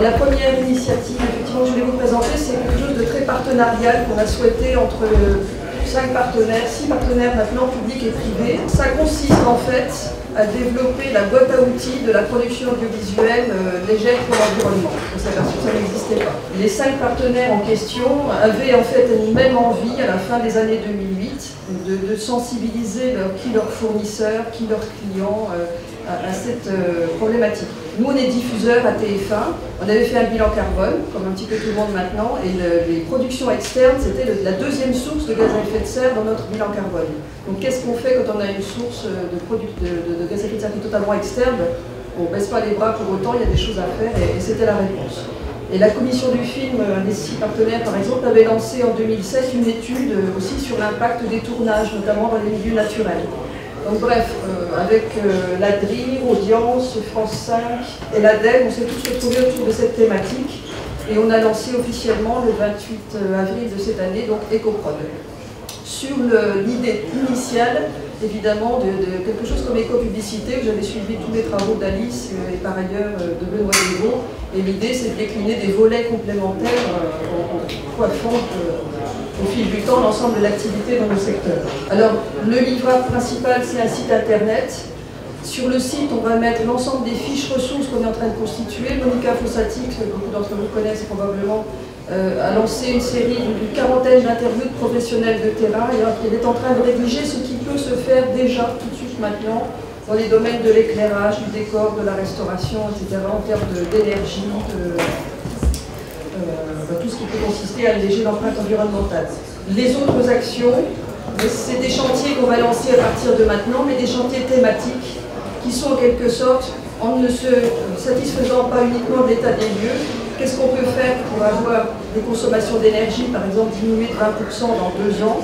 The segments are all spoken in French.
La première initiative effectivement, que je voulais vous présenter, c'est quelque chose de très partenarial qu'on a souhaité entre 6 partenaires maintenant, publics et privés. Ça consiste en fait à développer la boîte à outils de la production audiovisuelle légère pour l'environnement. On s'est aperçu que ça n'existait pas. Les 5 partenaires en question avaient en fait une même envie à la fin des années 2008 de sensibiliser leurs fournisseurs, leurs clients à cette problématique. Nous, on est diffuseurs à TF1, on avait fait un bilan carbone, comme un petit peu tout le monde maintenant, et les productions externes, c'était la deuxième source de gaz à effet de serre dans notre bilan carbone. Donc qu'est-ce qu'on fait quand on a une source de gaz à effet de serre qui est totalement externe? On ne baisse pas les bras pour autant, il y a des choses à faire, et c'était la réponse. Et la commission du film, des 6 partenaires par exemple, avait lancé en 2007 une étude aussi sur l'impact des tournages, notamment dans les milieux naturels. Donc bref, avec la DRI, Audience, France 5 et l'ADEME, on s'est tous retrouvés autour de cette thématique et on a lancé officiellement le 28 avril de cette année, donc EcoProd. Sur l'idée initiale, évidemment, de quelque chose comme éco-publicité, j'avais suivi tous les travaux d'Alice et par ailleurs de Benoît Lévaux, et l'idée c'est de décliner des volets complémentaires en coiffant au fil du temps l'ensemble de l'activité dans le secteur. Alors, le livrable principal, c'est un site internet. Sur le site, on va mettre l'ensemble des fiches ressources qu'on est en train de constituer. Monica Fossati, que beaucoup d'entre vous connaissent probablement, a lancé une série d'une 40aine d'interviews de professionnels de terrain et elle est en train de rédiger ce qui peut se faire déjà tout de suite maintenant dans les domaines de l'éclairage, du décor, de la restauration, etc., en termes d'énergie, tout ce qui peut consister à alléger l'empreinte environnementale. Les autres actions, c'est des chantiers qu'on va lancer à partir de maintenant, mais des chantiers thématiques qui sont en quelque sorte, en ne se satisfaisant pas uniquement de l'état des lieux, qu'est-ce qu'on peut faire pour avoir des consommations d'énergie, par exemple diminuer de 20% dans 2 ans.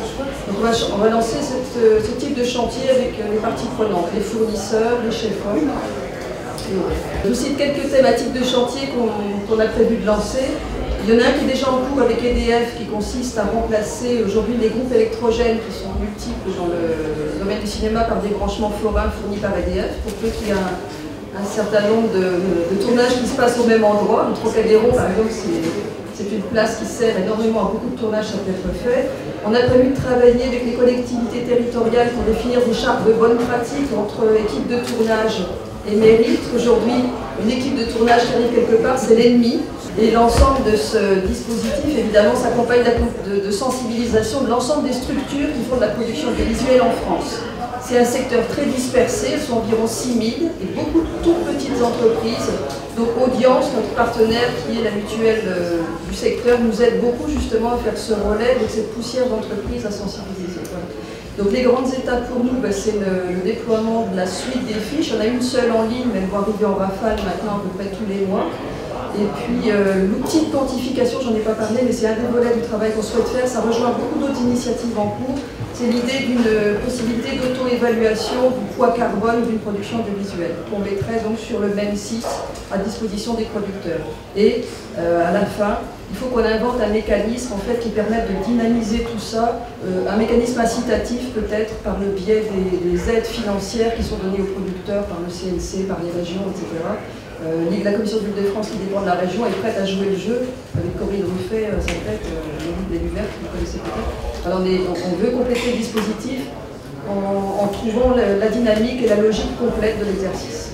Donc on va lancer ce type de chantier avec les parties prenantes, les fournisseurs, les chefs-d'œuvre. Je vous cite quelques thématiques de chantier qu'on a prévu de lancer. Il y en a un qui est déjà en cours avec EDF qui consiste à remplacer aujourd'hui les groupes électrogènes qui sont multiples dans le domaine du cinéma par des branchements forains fournis par EDF pour peu qu'il y ait un certain nombre de tournages qui se passent au même endroit. Le Trocadéro, par exemple, c'est une place qui sert énormément à beaucoup de tournages, ça peut être fait. On a prévu de travailler avec les collectivités territoriales pour définir des chartes de bonnes pratiques entre équipes de tournage et mairie. Aujourd'hui, une équipe de tournage qui arrive quelque part, c'est l'ennemi. Et l'ensemble de ce dispositif, évidemment, s'accompagne de sensibilisation de l'ensemble des structures qui font de la production audiovisuelle en France. C'est un secteur très dispersé, elles sont environ 6 000 et beaucoup de toutes petites entreprises. Donc Audience, notre partenaire qui est la mutuelle du secteur, nous aide beaucoup justement à faire ce relais avec cette poussière d'entreprises à sensibiliser. Voilà. Donc les grandes étapes pour nous, c'est le déploiement de la suite des fiches. On a une seule en ligne, mais elle va arriver en rafale maintenant à peu près tous les mois. Et puis l'outil de quantification, j'en ai pas parlé, mais c'est un des volets du travail qu'on souhaite faire. Ça rejoint beaucoup d'autres initiatives en cours. C'est l'idée d'une possibilité d'auto-évaluation du poids carbone d'une production audiovisuelle qu'on mettrait donc sur le même site à disposition des producteurs. Et à la fin, il faut qu'on invente un mécanisme en fait, qui permette de dynamiser tout ça, un mécanisme incitatif peut-être par le biais des aides financières qui sont données aux producteurs par le CNC, par les régions, etc. La commission de l'Île-de-France qui dépend de la région est prête à jouer le jeu avec Corinne Ruffet, sa tête, le groupe des Lumières, que vous connaissez peut-être. Alors on veut compléter le dispositif en trouvant la dynamique et la logique complète de l'exercice.